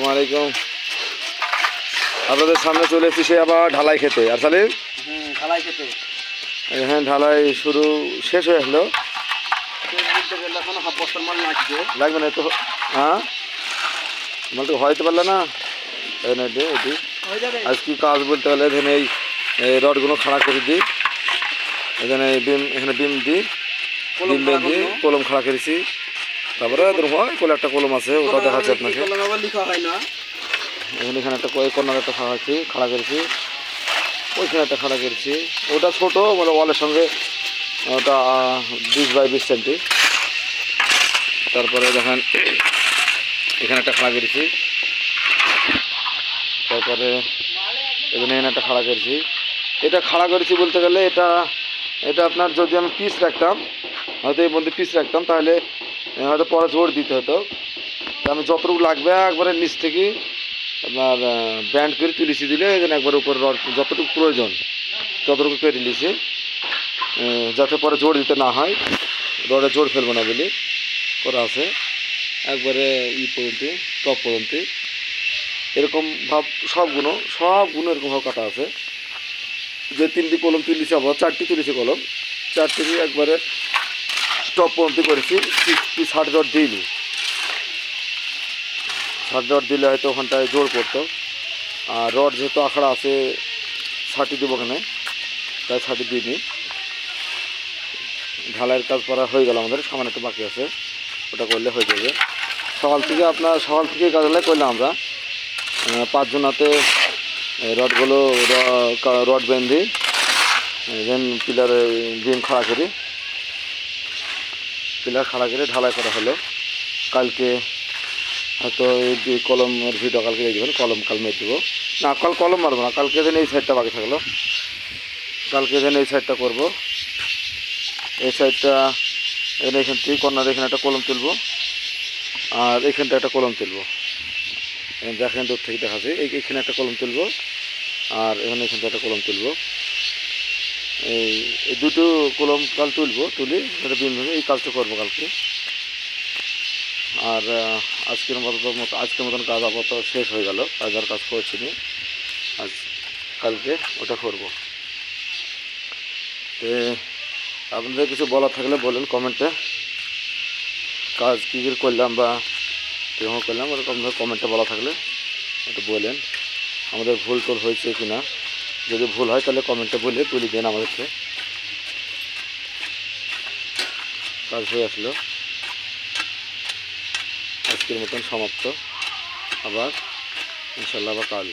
আসসালামু আলাইকুম। আপনাদের সামনে চলে এসেছি সে আবার ঢালাই খেতে। আর সালিম ঢালাই খেতে হ্যাঁ, ঢালাই শুরু শেষ হয়ে আসলো। এখন হাফ বস্তার মাল লাগছে, লাগবে না তো? হ্যাঁ, মাল তো হয়তো পারলে না। এটি হয়ে যাবে। আজ কি কাজ বলতে গেলে এখানে এই রডগুলো খাড়া করে দিই, এখানে বিম দিই, বিম দিই, কলম খাড়া করেছি। তারপরে কোলে একটা কলম আছে, ওটা দেখাচ্ছে আপনাকে। লিখা হয় না। এখানে একটা কর্নার একটা খাড়া করেছি, ওইখানে একটা খাড়া করেছি। ওটা ছোটো, মানে ওয়ালের সঙ্গে ওটা 20 বাই 20 সেন্টি। তারপরে দেখেন এখানে একটা খাড়া করেছি, তারপরে এখানে একটা খাড়া করেছি। এটা খাড়া করেছি বলতে গেলে এটা আপনার যদি আমি পিস রাখতাম, হয়তো এই মধ্যে পিস রাখতাম, তাহলে হয়তো পরে জোর দিতে হতো। আমি যতটুকু লাগবে একবারে নিচ থেকে আপনার ব্যান্ড করে তুলেছি, দিলে এখানে একবার উপরে রড যতটুকু প্রয়োজন ততটুকু করে দিয়েছি, যাতে পরে জোর দিতে না হয়, রডে জোর ফেলবো না বলে করা আছে। একবারে পর্যন্ত টপ পর্যন্ত এরকম ভাব সবগুলো এরকমভাবে কাটা আছে। যে 3টি কলম তুলেছি, আবার 4টি তুলেছি কলম, 4টি একবারে টপ পর্যন্ত করেছি। 60 রড দিইনি, 60 রড দিলে হয়তো ওখানটায় জোর পড়তো। আর রড যেহেতু আখড়া আছে 60 দেবো ওখানে, তাই 60 দিইনি। ঢালাইয়ের কাজ করা হয়ে গেল, আমাদের সামান্য একটু বাকি আছে, ওটা করলে হয়ে যাবে। সকাল থেকে কাজ হলে করলাম আমরা 5 জনাতে রডগুলো রড বেঁধে দেন পিলারে বিম খাড়া করে ঢালাই করা হলো। কালকে হয়তো এই কলমের ভিডিও কালকে দেখবেন, কলম কাল মেরে দেবো না, কলম মারবো না, কালকে যেন এই সাইডটা বাকি থাকলো, কালকে যেন এই সাইডটা করবো। এই সাইডটা এখান থেকে কর্নার এখানে একটা কলম তুলবো, আর এখানটা একটা কলম তুলবো। দেখেন দূর থেকে দেখা যায় এইখানে একটা কলম তুলবো, আর এখানটা একটা কলম তুলবো। এই দুটো কলম কাল তুলি এটা বিম ভেঙে এই কাজটা করবো কালকে। আর আজকের মতন কাজ আপাতত শেষ হয়ে গেল, আর কাজ করছি নি, আজ কালকে ওটা করবো। তো আপনাদের কিছু বলার থাকলে বলেন কমেন্টে, কাজ কী কী করলাম বা কীভাবে করলাম ওরকম কমেন্টে বলা থাকলে একটু বলেন। আমাদের ভুল টোল হয়েছে কি না, যদি ভুল হয় তাহলে কমেন্টে বলে দেন আমাদেরকে। কাজ হয়ে আসলো, আজকের মতন সমাপ্ত। আবার ইনশাল্লাহ আবার কাল।